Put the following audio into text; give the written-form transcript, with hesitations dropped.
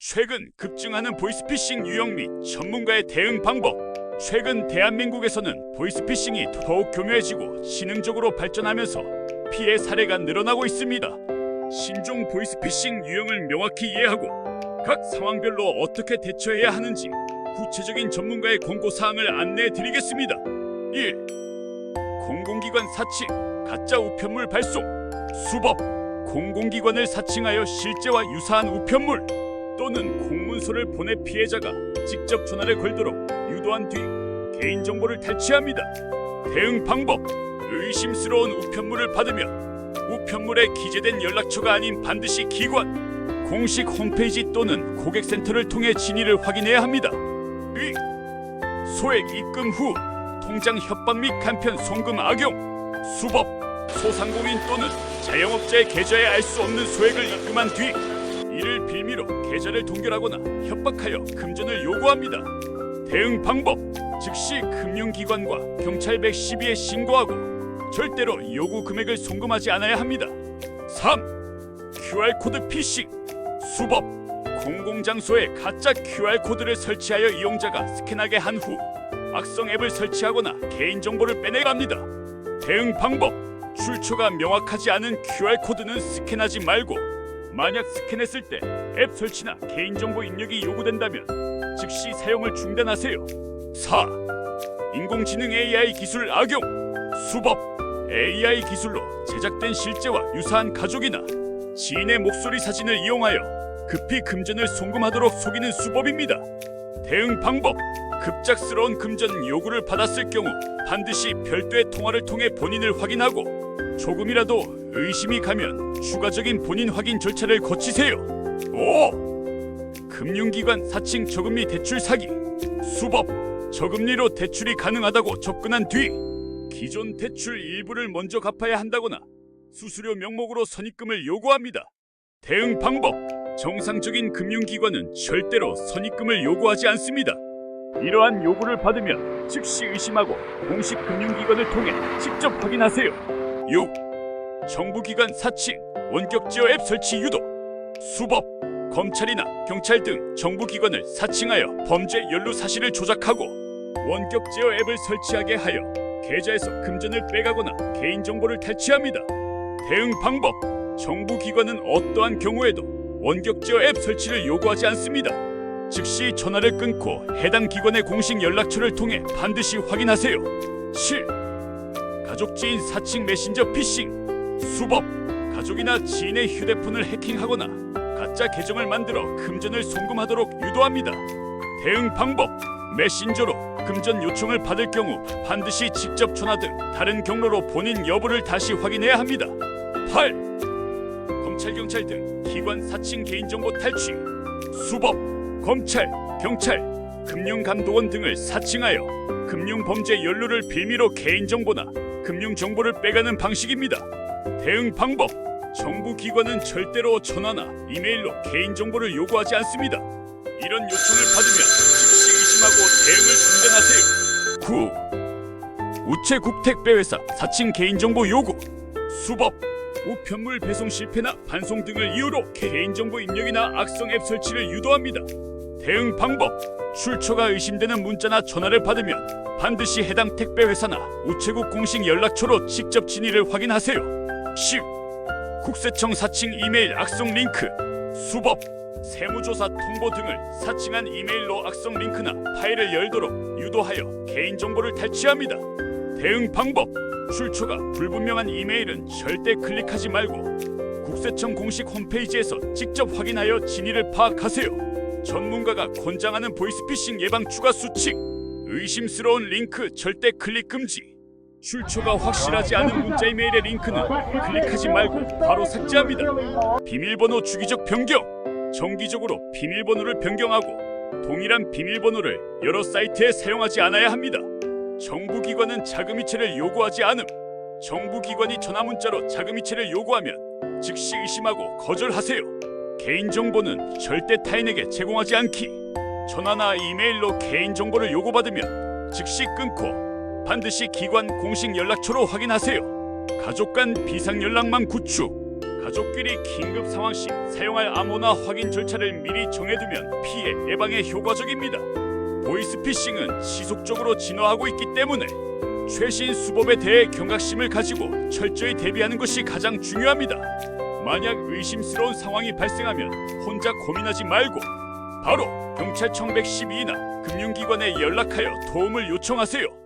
최근 급증하는 보이스피싱 유형 및 전문가의 대응 방법. 최근 대한민국에서는 보이스피싱이 더욱 교묘해지고 지능적으로 발전하면서 피해 사례가 늘어나고 있습니다. 신종 보이스피싱 유형을 명확히 이해하고 각 상황별로 어떻게 대처해야 하는지 구체적인 전문가의 권고사항을 안내해 드리겠습니다. 1. 공공기관 사칭, 가짜 우편물 발송. 수법, 공공기관을 사칭하여 실제와 유사한 우편물 또는 공문서를 보내 피해자가 직접 전화를 걸도록 유도한 뒤 개인정보를 탈취합니다. 대응 방법, 의심스러운 우편물을 받으면 우편물에 기재된 연락처가 아닌 반드시 기관, 공식 홈페이지 또는 고객센터를 통해 진위를 확인해야 합니다. 2. 소액 입금 후 통장 협박 및 간편 송금 악용. 수법, 소상공인 또는 자영업자의 계좌에 알 수 없는 소액을 입금한 뒤 이를 빌미로 계좌를 동결하거나 협박하여 금전을 요구합니다. 대응 방법, 즉시 금융기관과 경찰 112에 신고하고 절대로 요구 금액을 송금하지 않아야 합니다. 3. QR코드 피싱. 수법, 공공장소에 가짜 QR코드를 설치하여 이용자가 스캔하게 한 후 악성 앱을 설치하거나 개인정보를 빼내갑니다. 대응 방법, 출처가 명확하지 않은 QR코드는 스캔하지 말고 만약 스캔했을 때 앱 설치나 개인정보 입력이 요구된다면 즉시 사용을 중단하세요. 4. 인공지능 AI 기술 악용. 수법, AI 기술로 제작된 실제와 유사한 가족이나 지인의 목소리 사진을 이용하여 급히 금전을 송금하도록 속이는 수법입니다. 대응 방법, 급작스러운 금전 요구를 받았을 경우 반드시 별도의 통화를 통해 본인을 확인하고 조금이라도 의심이 가면 추가적인 본인 확인 절차를 거치세요. 5. 금융기관 사칭 저금리 대출 사기. 수법, 저금리로 대출이 가능하다고 접근한 뒤 기존 대출 일부를 먼저 갚아야 한다거나 수수료 명목으로 선입금을 요구합니다. 대응 방법, 정상적인 금융기관은 절대로 선입금을 요구하지 않습니다. 이러한 요구를 받으면 즉시 의심하고 공식 금융기관을 통해 직접 확인하세요. 6. 정부기관 사칭, 원격제어 앱 설치 유도. 수법, 검찰이나 경찰 등 정부기관을 사칭하여 범죄 연루 사실을 조작하고 원격제어 앱을 설치하게 하여 계좌에서 금전을 빼가거나 개인정보를 탈취합니다. 대응 방법, 정부기관은 어떠한 경우에도 원격제어 앱 설치를 요구하지 않습니다. 즉시 전화를 끊고 해당 기관의 공식 연락처를 통해 반드시 확인하세요. 7. 가족 지인 사칭 메신저 피싱. 수법, 가족이나 지인의 휴대폰을 해킹하거나 가짜 계정을 만들어 금전을 송금하도록 유도합니다. 대응 방법, 메신저로 금전 요청을 받을 경우 반드시 직접 전화 등 다른 경로로 본인 여부를 다시 확인해야 합니다. 8. 검찰, 경찰 등 기관 사칭 개인정보 탈취. 수법, 검찰, 경찰, 금융감독원 등을 사칭하여 금융범죄 연루를 빌미로 개인정보나 금융정보를 빼가는 방식입니다. 대응 방법, 정부기관은 절대로 전화나 이메일로 개인정보를 요구하지 않습니다. 이런 요청을 받으면 즉시 의심하고 대응을 중단하세요. 9. 우체국 택배회사 사칭 개인정보 요구. 수법, 우편물 배송 실패나 반송 등을 이유로 개인정보 입력이나 악성 앱 설치를 유도합니다. 대응 방법, 출처가 의심되는 문자나 전화를 받으면 반드시 해당 택배회사나 우체국 공식 연락처로 직접 진위를 확인하세요. 10. 국세청 사칭 이메일 악성 링크. 수법, 세무조사 통보 등을 사칭한 이메일로 악성 링크나 파일을 열도록 유도하여 개인정보를 탈취합니다. 대응 방법, 출처가 불분명한 이메일은 절대 클릭하지 말고 국세청 공식 홈페이지에서 직접 확인하여 진위를 파악하세요. 전문가가 권장하는 보이스피싱 예방 추가 수칙. 의심스러운 링크 절대 클릭 금지. 출처가 확실하지 않은 문자 이메일의 링크는 클릭하지 말고 바로 삭제합니다. 비밀번호 주기적 변경. 정기적으로 비밀번호를 변경하고 동일한 비밀번호를 여러 사이트에 사용하지 않아야 합니다. 정부기관은 자금이체를 요구하지 않음. 정부기관이 전화문자로 자금이체를 요구하면 즉시 의심하고 거절하세요. 개인정보는 절대 타인에게 제공하지 않기. 전화나 이메일로 개인정보를 요구받으면 즉시 끊고 반드시 기관 공식 연락처로 확인하세요. 가족 간 비상연락망 구축. 가족끼리 긴급 상황 시 사용할 암호나 확인 절차를 미리 정해두면 피해 예방에 효과적입니다. 보이스피싱은 지속적으로 진화하고 있기 때문에 최신 수법에 대해 경각심을 가지고 철저히 대비하는 것이 가장 중요합니다. 만약 의심스러운 상황이 발생하면 혼자 고민하지 말고 바로 경찰청 112나 금융기관에 연락하여 도움을 요청하세요.